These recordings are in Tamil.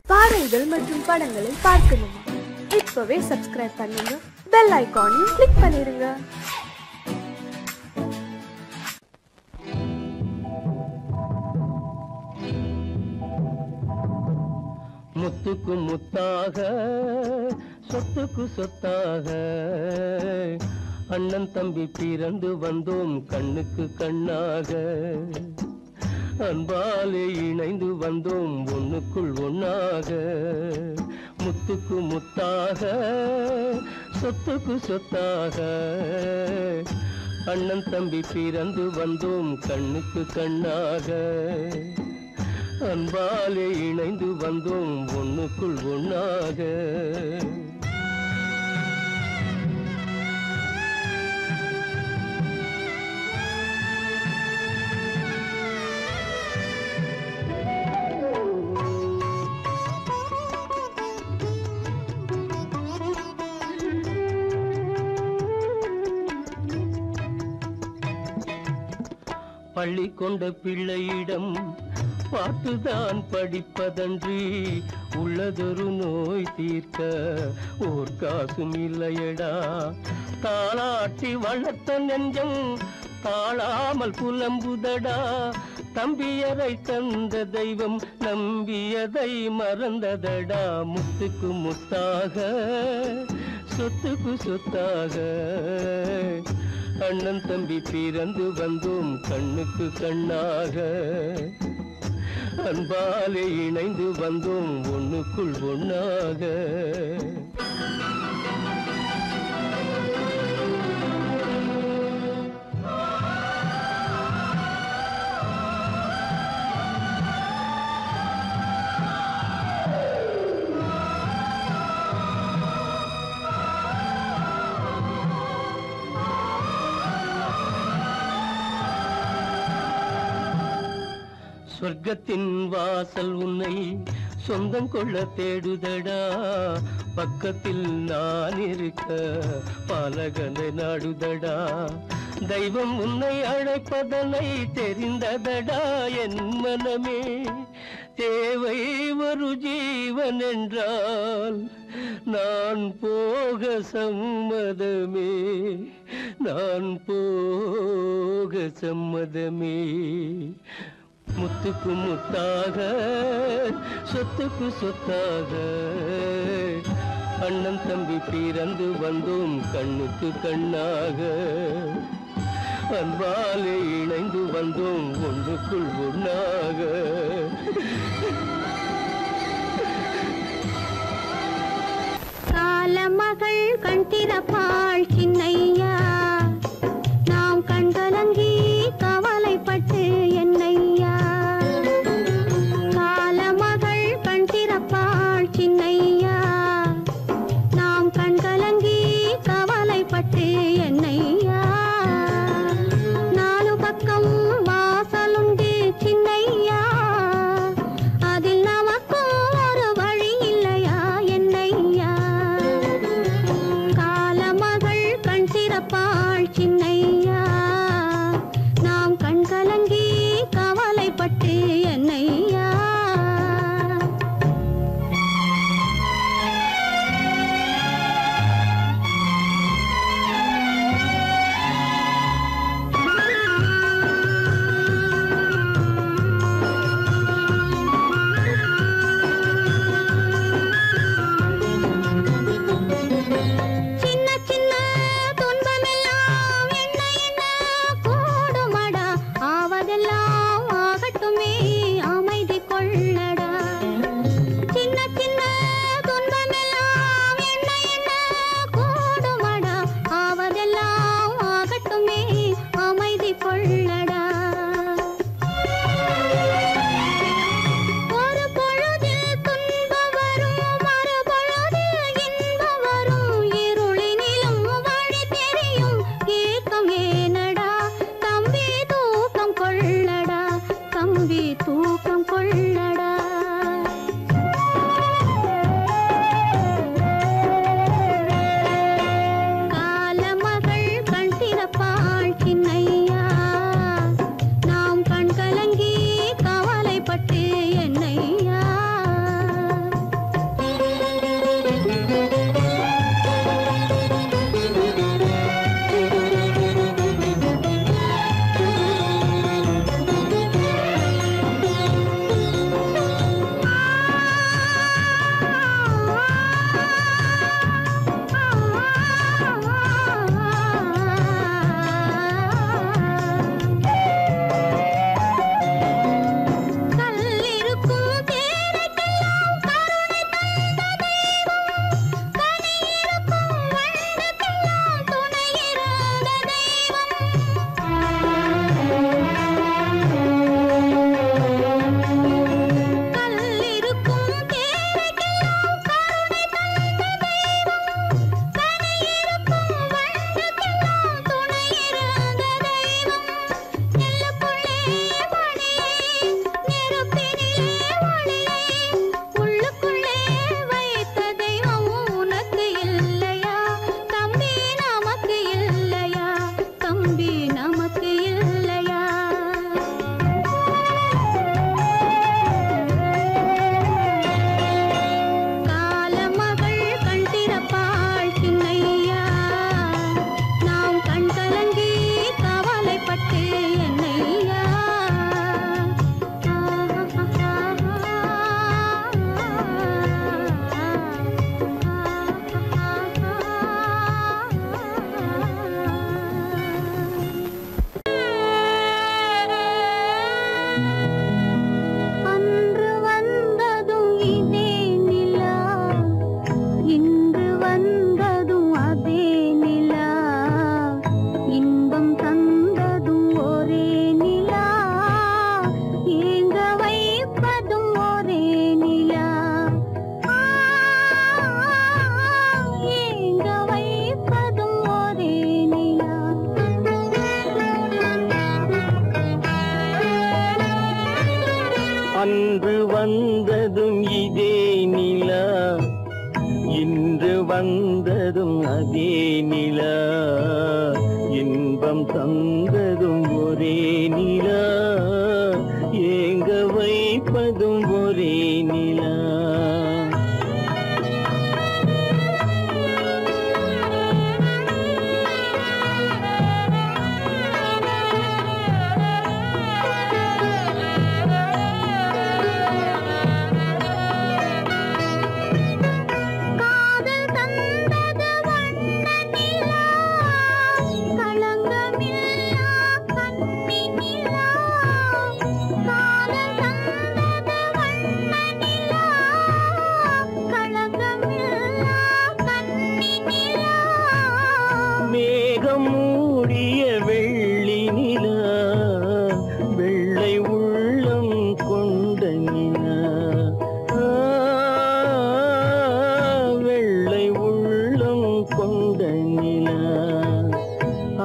பாடல்கள் மற்றும் படங்களை பார்க்கணுமா? இப்பவே சப்ஸ்கிரைப் பண்ணுங்க, பெல் ஐகானையும் கிளிக் பண்ணிருங்க. முத்துக்கு முத்தாக சொத்துக்கு சொத்தாக அண்ணன் தம்பி பிறந்து வந்தோம் கண்ணுக்கு கண்ணாக. அன்பாலே இணைந்து வந்தோம் ஒண்ணுக்குள் ஒண்ணாக. முத்துக்கு முத்தாக சொத்துக்கு சொத்தாக அண்ணன் தம்பி பிறந்து வந்தோம் கண்ணுக்கு கண்ணாக. அன்பாலே இணைந்து வந்தோம் ஒண்ணுக்குள் ஒண்ணாக. பள்ளி கொண்ட பிள்ளையிடம் பாட்டுதான் படிப்பதன்றி உள்ளதொரு நோய் தீர்க்க ஓர் காசும் இல்லையடா. தாளாட்டி வளர்த்த நெஞ்சம் தாழாமல் புலம்புதடா. தம்பியரை தந்த தெய்வம் நம்பியதை மறந்ததடா. முத்துக்கு முத்தாக சொத்துக்கு சொத்தாக அண்ணன் தம்பி பிறந்து வந்தோம் கண்ணுக்கு கண்ணாக. அன்பாலே இணைந்து வந்தோம் ஒண்ணுக்குள் ஒண்ணாக. சொர்க்கத்தின் வாசல் உன்னை சொந்தம் கொள்ள தேடுதடா. பக்கத்தில் நான் இருக்க பாலகனை நாடுதடா. தெய்வம் உன்னை அழைப்பதனை தெரிந்ததடா என் மனமே. தேவை ஒரு ஜீவன் என்றால் நான் போக சம்மதமே. நான் போக சம்மதமே. முத்துக்கு முத்தாக சொத்துக்கு சொத்தாக அண்ணன் தம்பி பிறந்து வந்தோம் கண்ணுக்கு கண்ணாக. அன்பாலே இணைந்து வந்தோம் ஒன்றுக்குள் ஒண்ணாக. காலமகள் கண் திறப்பாள் சின்னையா, நாம் கண்கலங்கி கவலைப்பட்டு என்னையா. காலமகள் கண் திறப்பாள் சின்னையா, நாம் கண்கலங்கி கவலைப்பட்டு என்னையா. நாலு பக்கம் வாசலுண்டு சின்னையா, அதில் நமக்கும் ஒரு வழி இல்லையா என்னையா. காலம வந்ததும் இதே நிலா, இன்று வந்ததும் அதே நிலா, இன்பம் தந்ததும் ஒரே நிலா, ஏங்க வைப்பதும் ஒரே நிலா. மேகம் மூடிய வெள்ளி நிலா, வெள்ளை உள்ளம் கொண்ட நிலா, வெள்ளை உள்ளம் கொண்ட நிலா,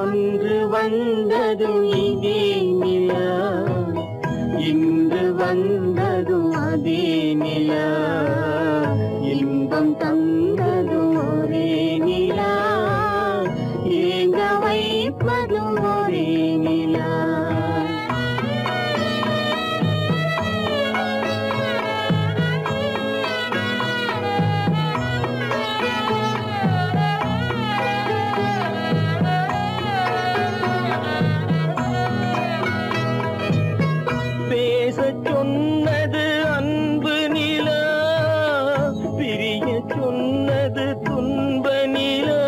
அன்று வந்ததும் இதே நிலா, இன்று வந்ததும் அதே நிலா, இன்பம் தந்ததும் ஒரே நிலா, ஏங்க வைப்பதும் ஒரே நிலா. பேசச் சொன்னது அன்பு நிலா, பிரிய சொன்னது துன்ப நிலா,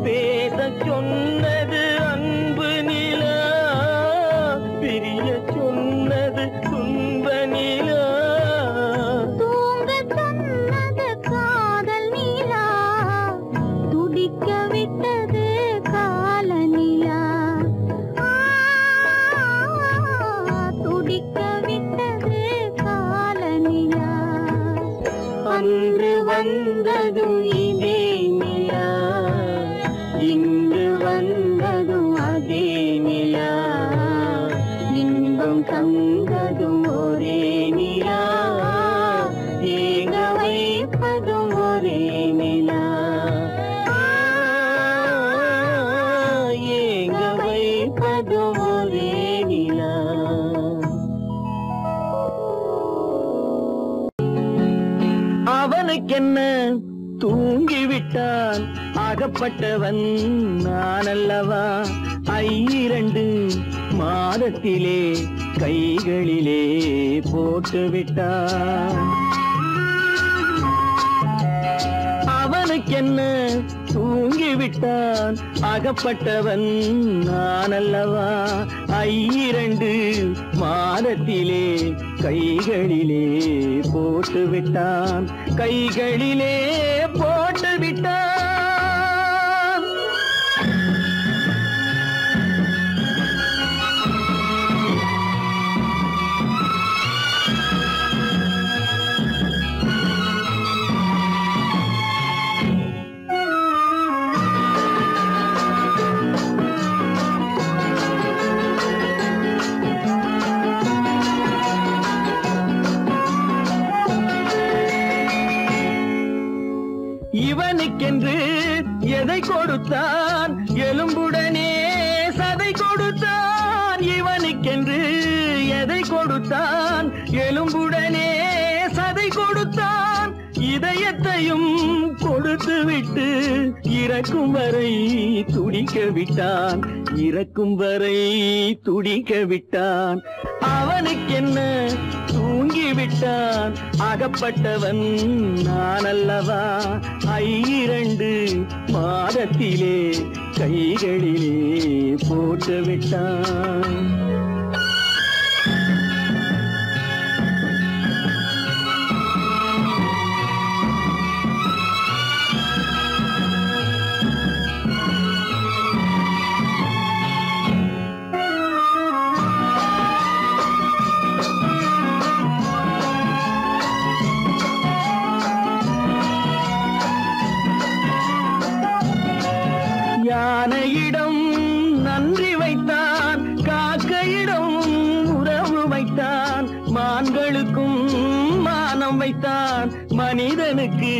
பேசச் சொன்னது அன்பு நிலா, பிரிய சொன்னது துன்ப நிலா, தூங்கச் சொன்னது காதல் நிலா, துடிக்க விட்டது கால நிலா, துடிக்க விட்டது கால நிலா. அன்று வந்ததும் இதே நிலா, இன்று வந்ததும் அதே நிலா, இன்பம் தந்ததும் ஒரே நிலா, ஏங்க வைப்பதும் ஒரே நிலா, ஏங்க வைப்பதும் ஒரே நிலா. அவனுக்கென்ன தூங்கிவிட்டான், அகப்பட்டவன் நான் அல்லவா, 2 மாதத்திலே கைகளிலே போட்டு விட்டான். அவனுக்கென்ன தூங்கிவிட்டான், அகப்பட்டவன் நான் அல்லவா, 2 மாதத்திலே கைகளிலே போட்டு விட்டான், கைகளிலே போட்டு விட்டான். இவனுக்கென்று எதை கொடுத்தான், எலும்புடனே சதை கொடுத்தான். இவனுக்கென்று எதை கொடுத்தான், எலும்புடனே சதை கொடுத்தான். இதயத்தையும் கொடுத்து விட்டு இறக்கும் வரை துடிக்க விட்டான், இறக்கும் வரை துடிக்க விட்டான். அவனுக்கென்ன தூங்கிவிட்டான், அகப்பட்டவன் நான் அல்லவா, 2 மாதத்திலே கைகளிலே போட்டு விட்டான். யானையிடம் நன்றி வைத்தான், காக்கையிடம் எண்ணம் வைத்தான் மனிதனுக்கு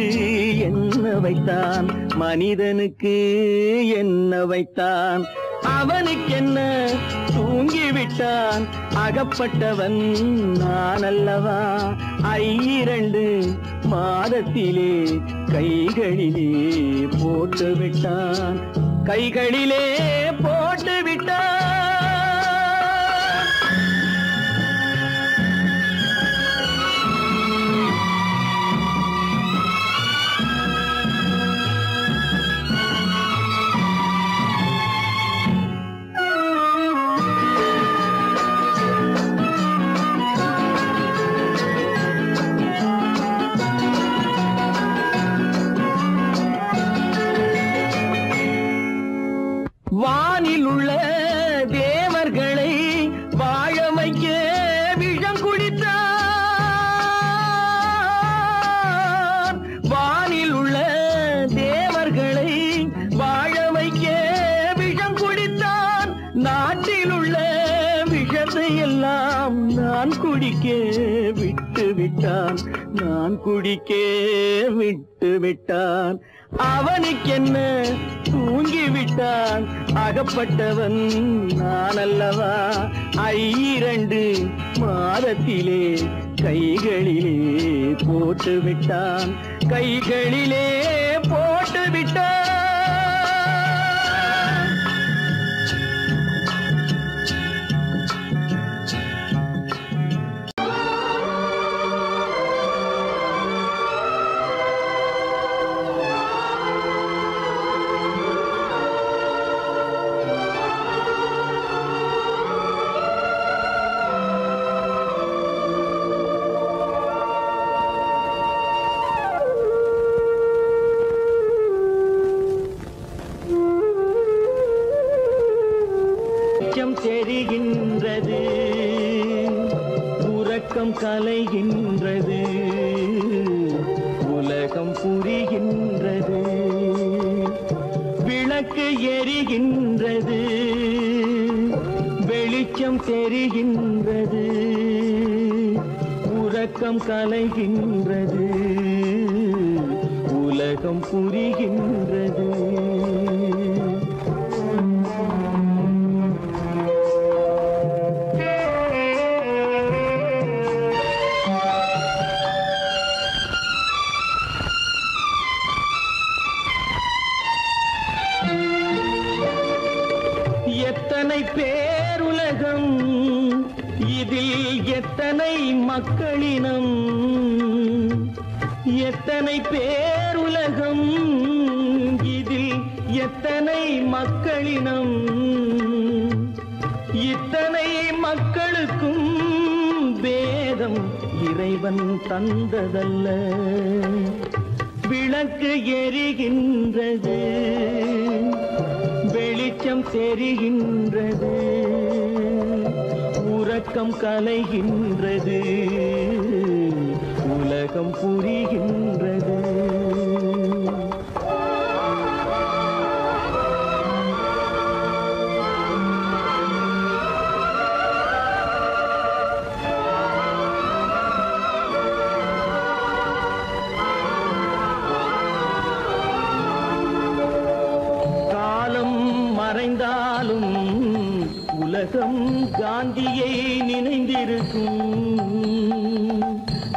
என்ன வைத்தான் மனிதனுக்கு என்ன வைத்தான் அவனுக்கென்ன தூங்கிவிட்டான் அகப்பட்டவன் நான் அல்லவா 2 மாதத்திலே கைகளிலே போட்டு விட்டான் கைகளிலே போட்டு விட்டான் வானில் உள்ள தேவர்களை வாழ வைக்க விஷம் குடித்தான் வானில் உள்ள தேவர்களை வாழ வைக்க விஷம் குடித்தான் நாட்டில் உள்ள விஷத்தை எல்லாம் நான் குடிக்க விட்டு விட்டான் நான் குடிக்க விட்டு விட்டான் அவனுக்கென்ன தூங்கிவிட்டான் அகப்பட்டவன் நான் அல்லவா 2 மாதத்திலே கைகளிலே போட்டு விட்டான் கைகளிலே போட்டு விட்டான் தெரிகின்றது உறக்கம் கலைகின்றது உலகம் புரிகின்றது விளக்கு எரிகின்றது வெளிச்சம் தெரிகின்றது உறக்கம் கலைகின்றது உலகம் புரிகின்றது எத்தனை பேருலகம் இதில் எத்தனை மக்களினம் எத்தனை பேருலகம் இதில் எத்தனை மக்களினம் இத்தனை மக்களுக்கும் வேதம் இறைவன் தந்ததல்ல விளக்கு எரிகின்றது வெளிச்சம் தெரிகின்றது உறக்கம் கலைகின்றது உலகம் புரிகின்றது மறைந்தாலும் உலகம் காந்தியை நினைந்திருக்கும்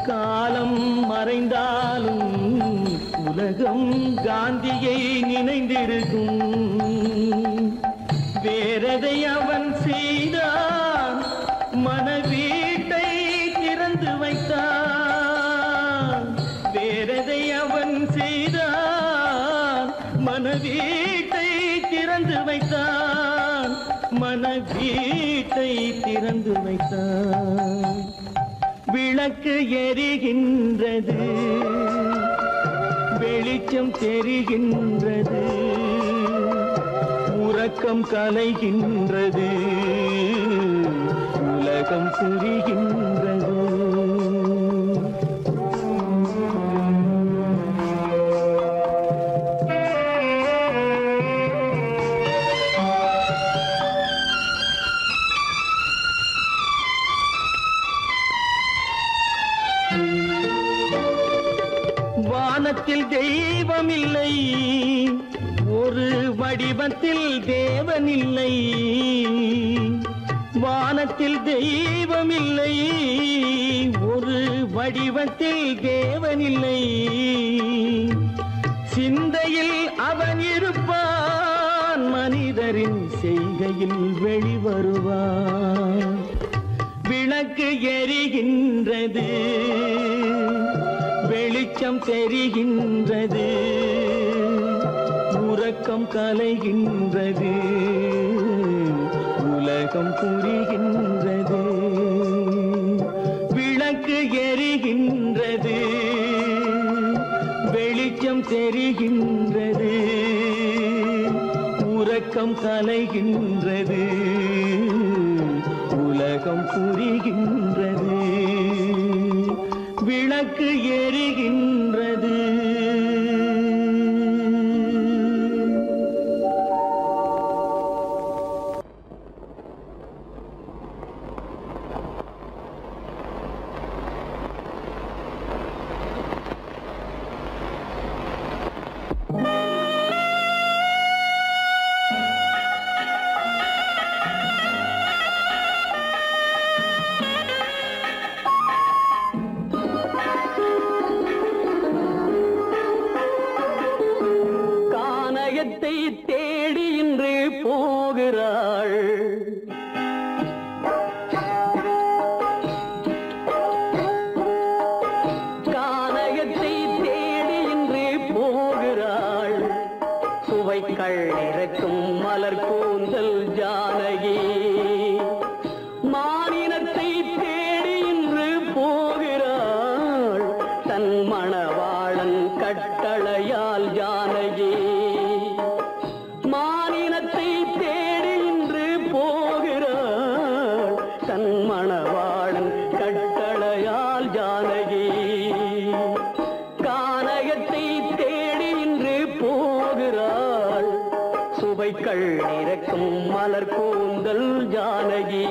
காலம் மறைந்தாலும் உலகம் காந்தியை நினைந்திருக்கும் வேறதை அவன் செய்தான் மனவீட்டை திறந்து வைத்தான் வேறதை அவன் செய்தான் மனவீட்டை திறந்து வைத்தான் மனவீட்டை திறந்து வைத்தான் விளக்கு எரிகின்றது வெளிச்சம் தெரிகின்றது உறக்கம் கலைகின்றது உலகம் புரிகின்றது வானத்தில் தெய்வமில்லை, ஒரு வடிவத்தில் தேவனில்லை. வானத்தில் தெய்வமில்லை, ஒரு வடிவத்தில் தேவனில்லை. சிந்தையில் அவன் இருப்பான், மனிதரின் செய்கையில் வெளிவருவான். விளக்கு எரிகின்றது, வெளிச்சம் தெரிகின்றது, உறக்கம் கலைகின்றது, உலகம் புரிகின்றது. விளக்கு எரிகின்றது, வெளிச்சம் தெரிகின்றது, உறக்கம் கலைகின்றது, உலகம் புரிகின்றது. விளக்கு எரிகின்றது. தேடி இன்று போகிறாள். கானகத்தை தேடி இன்று போகிறாள். சுவைக்கள் இறக்கும் மலர் கூந்தல் ஜானகி. மானினத்தை தேடி இன்று போகிறாள். தன் மணவாளன் கட்டளையால் ஜானகி. மானினத்தை தேடி இன்று போகிறாள். தன் மணவாளன் கட்டளையால் ஜானகி. கானகத்தை தேடி இன்று போகிறாள். சுவைக்கள் இறக்கும் மலர் கூந்தல் ஜானகி.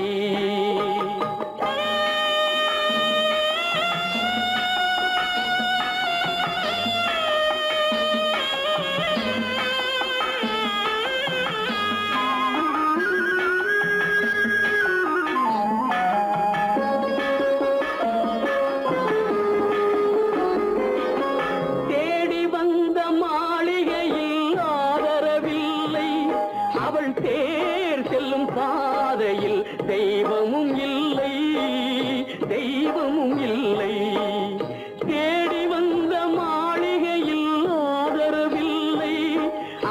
தெய்வமும் இல்லை, தெய்வமும் இல்லை. தேடி வந்த மாளிகையில் ஆதரவில்லை.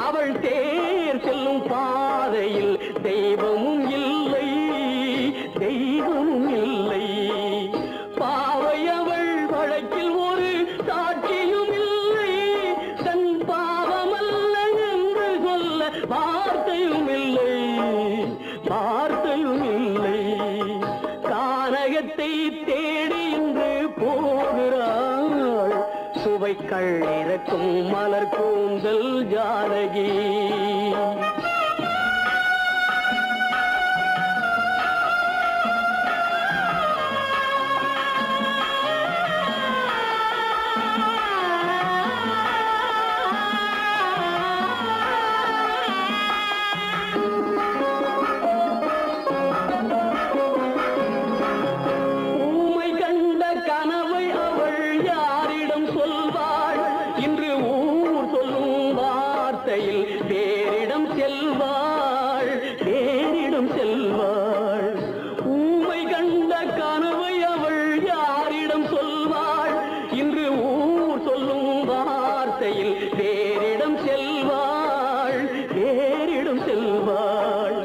அவள் தேர் செல்லும் பாதையில் தெய்வமும் இல்லை, தெய்வமும் இல்லை. பாவை அவள் வழக்கில் ஒரு சாட்சியும் இல்லை. தன் பாவமல்ல என்று சொல்ல வார்த்தையும் இல்லை, வார்த்தையும் இல்லை. கானகத்தை தேடி இன்று போகிறாள். சுவைக்கள் இறக்கும் மலர் கூந்தல் ஜானகி. வேறிடம் செல்வாள், வேறிடம் செல்வாள். ஊமை கண்ட கனவை அவள் யாரிடம் சொல்வாள்? இன்று ஊர் சொல்லும் வார்த்தையில் வேறிடம் செல்வாள், வேறிடம் செல்வாள்.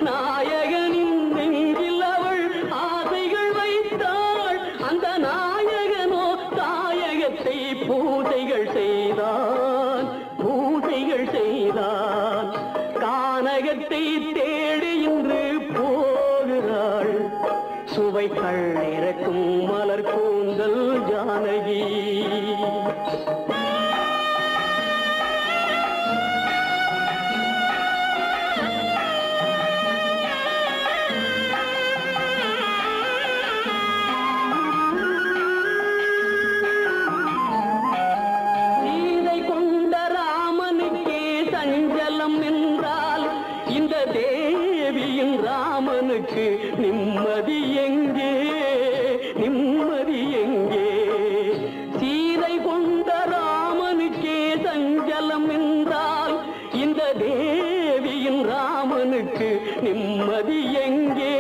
நாயகனின் நெஞ்சில் அவள் ஆசைகள் வைத்தாள். அந்த நாயகனோ தாயகத்தை பூஜைகள் செய்தான், பூஜைகள் செய்தான். கானகத்தை தேடி இன்று போகிறாள். சுவைக்கள் இறக்கும் மலர் கூந்தல் ஜானகி. ராமனுக்கு நிம்மதி எங்கே நிம்மதி எங்கே சீதை கொண்ட ராமனுக்கே சஞ்சலம் என்றால் இந்த தேவியின் ராமனுக்கு நிம்மதி எங்கே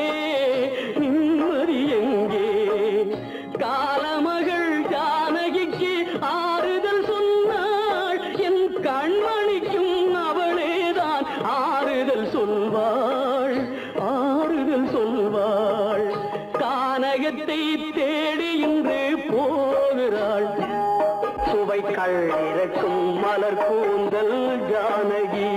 நிம்மதி எங்கே காலமகள் ஜானகிக்கு ஆறுதல் சொன்னாள் என் கண்மணிக்கும் அவளேதான் ஆறுதல் சொல்வாள் ஆறுதல் சொல்வாள் கானகத்தை தேடி இன்று போகிறாள் சுவைக்கள் இறக்கும் மலர் கூந்தல் ஜானகி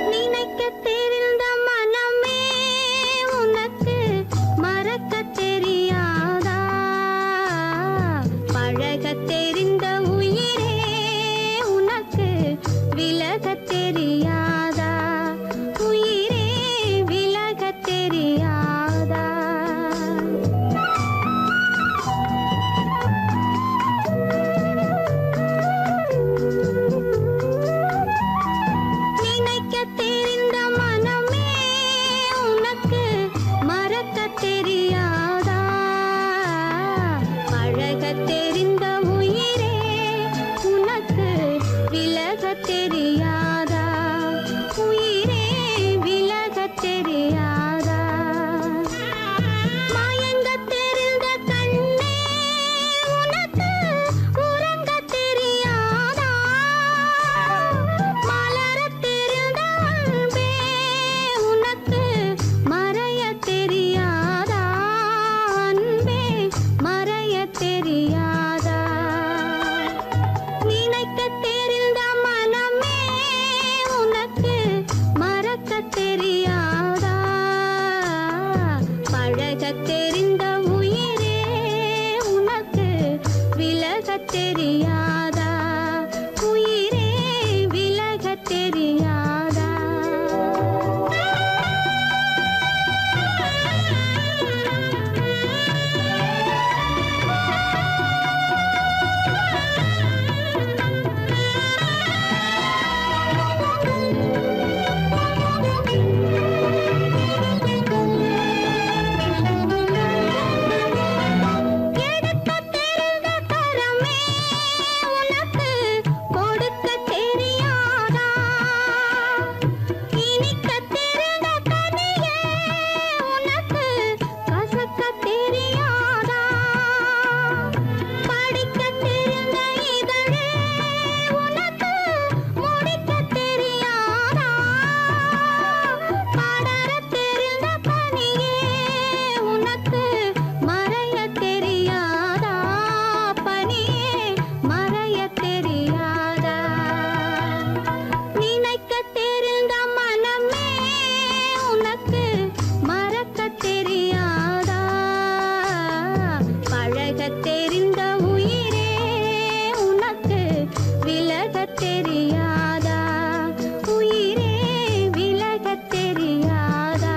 நினைக்க தெரியாதா உயிரே விலகத் தெரியாதா தெரிந்த உயிரே உனக்கு விலகத் தெரியாதா உயிரே விலகத் தெரியாதா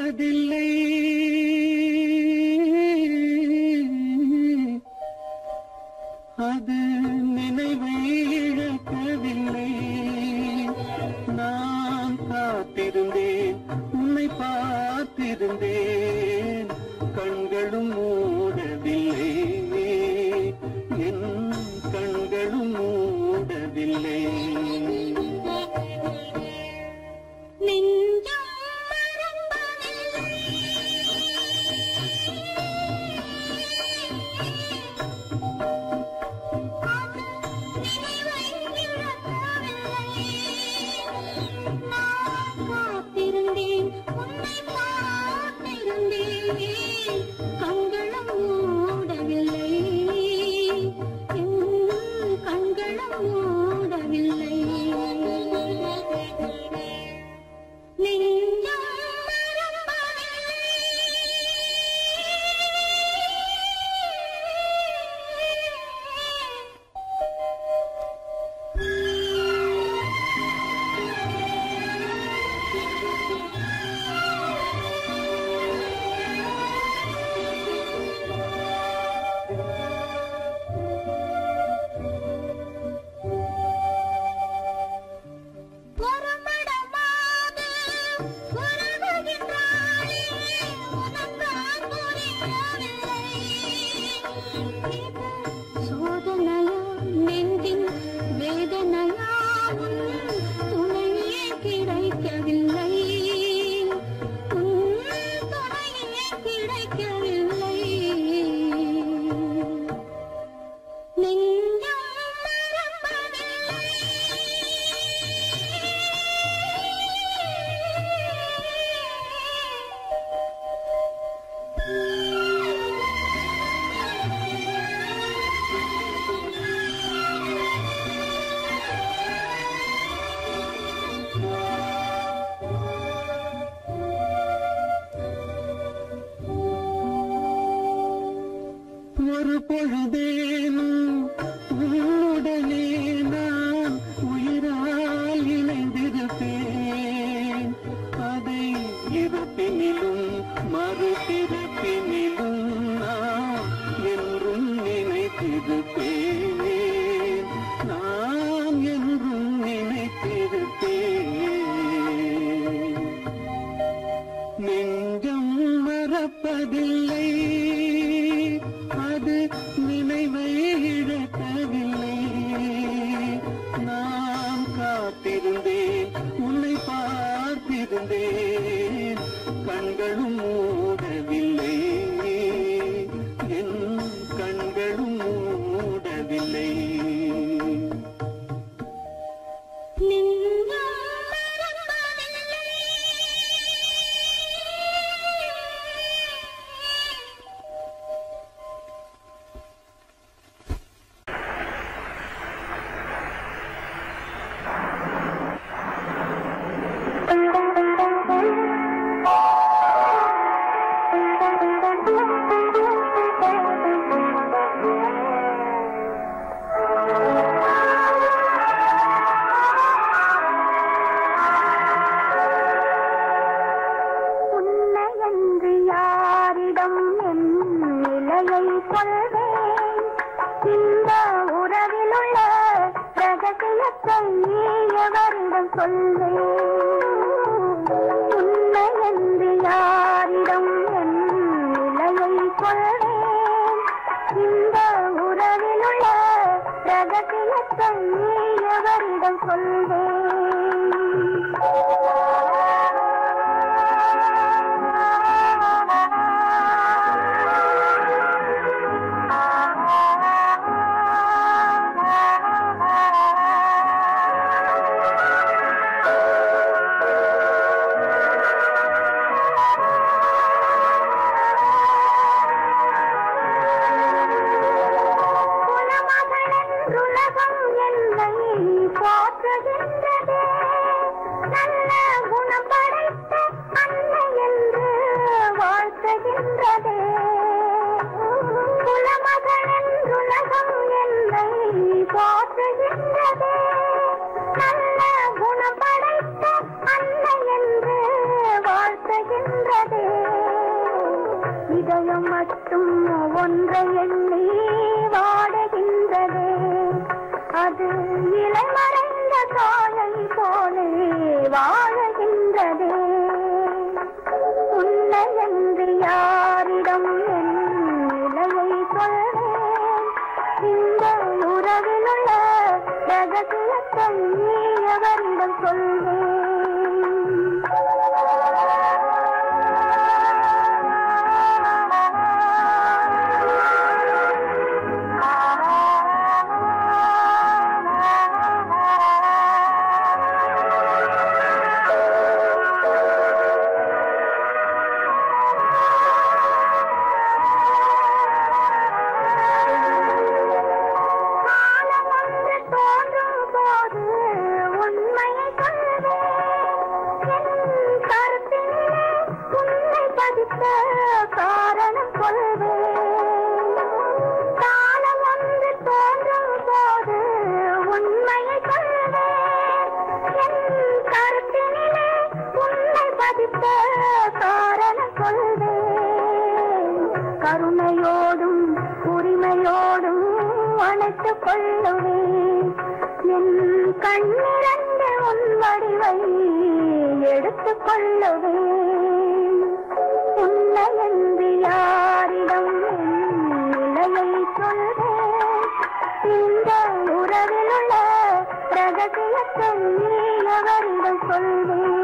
மறப்பதில்லை அது நினைவை இழக்கவில்லை நான் காத்திருந்தேன் உன்னை பார்த்திருந்தேன் கண்களும் மூடவில்லை என் கண்களும் மூடவில்லை ஒரு பொழுதேனும் உன்னுடனே நான் உயிரால் இணைந்திருப்பேன் அதை இருப்பினிலும் மறுபிறப்பினிலும் நான் என்றும் நினைத்திருப்பேன் நான் என்றும் நினைத்திருப்பேன் நெஞ்சம் மறப்பதில்லை அது நினைவை இழக்கவில்லை நான் காத்திருந்தேன் உன்னை பார்த்திருந்தேன் கண்களும் மூடவில்லை என் கண்களும் மூடவில்லை நல்ல குணம் படைத்த அன்னை என்று வாழ்த்துகின்றதே இதயம் மட்டும் ஒன்றை எண்ணி வாடுகின்றதே, அது இளமறைந்த காலை போலே வாழுகின்றதே. உன்னை என்று யாரிடம் என் நிலையை சொல்வேன், இந்த உறவில் உள்ள ரகசியத்தை எவரிடம் சொல்வேன். காரணம் கொள்வேன், காலம் ஒன்று தோன்றும் போது உண்மையை கொள்வேன். என் கருத்தினிலே உன்னை பதித்த காரணம் கொள்வேன். கருணையோடும் உரிமையோடும் அணைத்துக் கொள்ளுவேன். என் கண்ணிரண்டு உன் வடிவை எடுத்துக் கொள்ளுவேன். உன்னை என்று யாரிடம் நிலையை சொல்வேன், இந்த உறவில் உள்ள ரகசியத்தை எவரிடம் சொல்வேன்.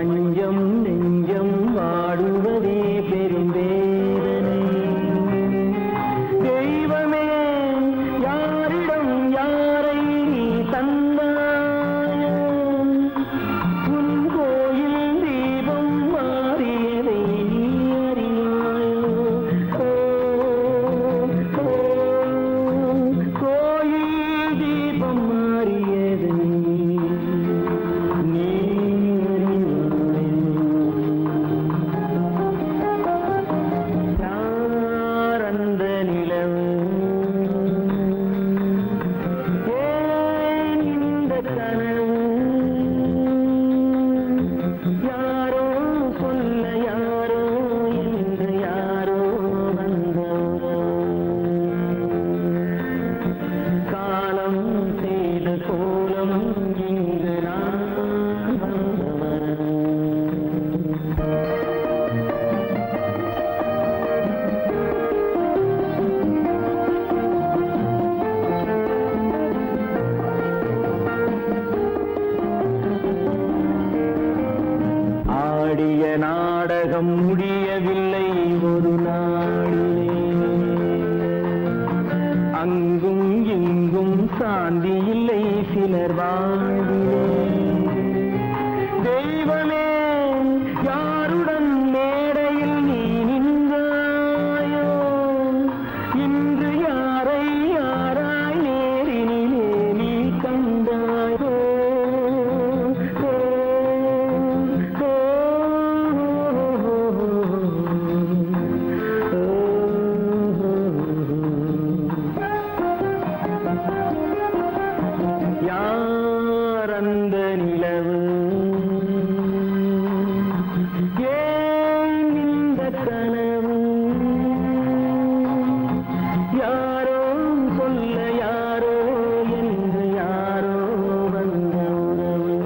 மஞ்சம் நெஞ்சம் வாடுவதே பெரும்பேதனை. தெய்வமே யாரிடம் யாரை நீ தந்தாயோ, உன் கோயில் தீபம் மாறியதை நீ அறியாயோ. கோயில் தீபம் மாறியதை நீ யார் அந்த நிலவு, ஏன் இந்த கனவு, யாரோ சொல்ல யாரோ என்று யாரோ வந்தவரோ, காலம் செய்த கோலம் இங்கு நான் வந்தவரோ. ஆடிய நாடகம் முடியவில்லை ஒரு நாளிலே, அங்கும் இங்கும் சாந்தி இல்லை சிலர் வாழ்விலே. தெய்வமே யாருடன் மேடையில் நீ நின்றாயோ, இன்று யாரை யாராய் நேரினிலே நீ கண்டாயோ. யார் அந்த நிலவு, ஏன் இந்த கனவு, யாரோ சொல்ல யாரோ என்று யாரோ வந்த உறவு,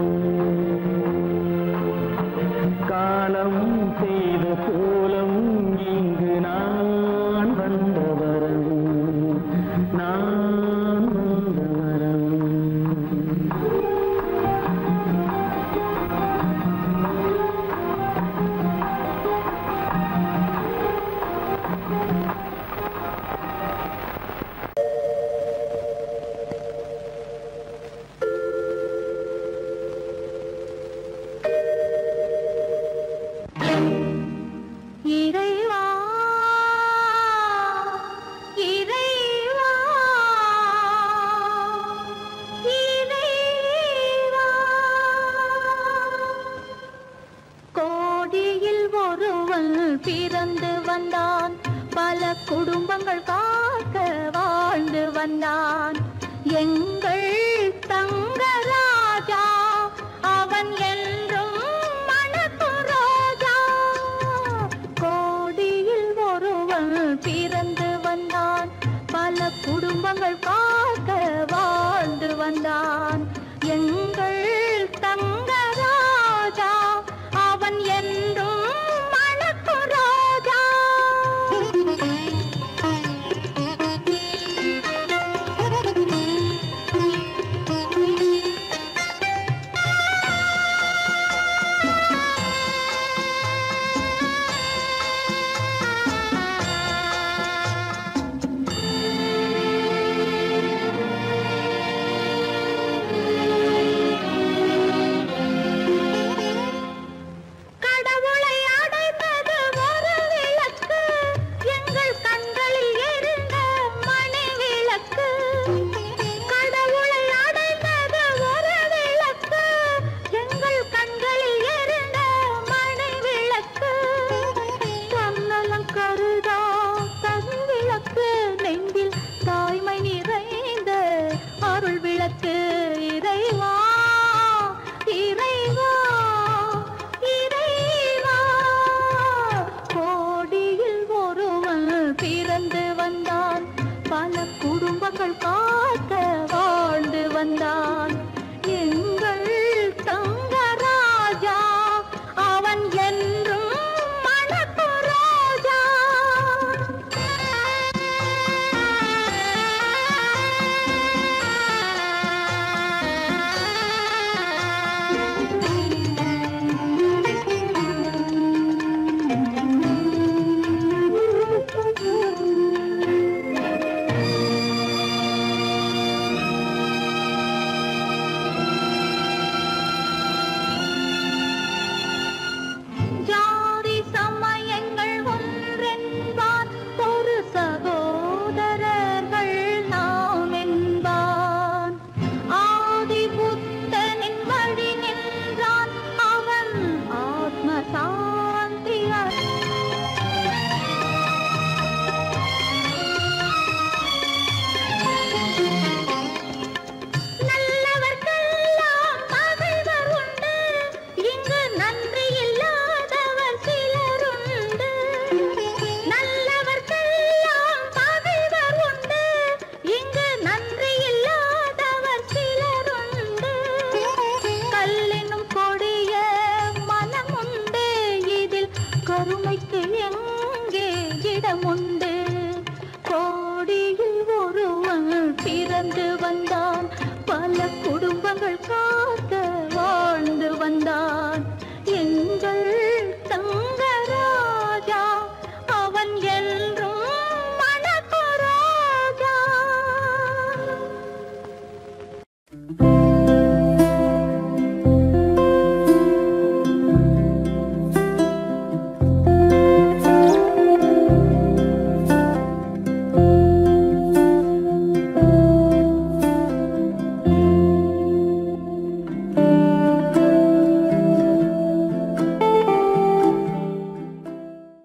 காலம் செய்த கோலம் இங்கு நான் வந்த வரவு, நான் வந்த வரவு. இறைவா இறைவா இறைவா, கோடியில் ஒருவன் பிறந்து வந்தான், பல குடும்பங்கள் காக்க வாழ்ந்து வந்தான். எங்கள் தங்கராஜா அவன் என்றும் மணக்கும் ரோஜா. கோடியில் ஒருவன் பிறந்து வந்தான், பல குடும்பங்கள் காக்க வாழ்ந்து வந்தான். எங்கள் தங்கராஜா அவன் என்றும் மணக்கும் ரோஜா. குடும்பங்கள்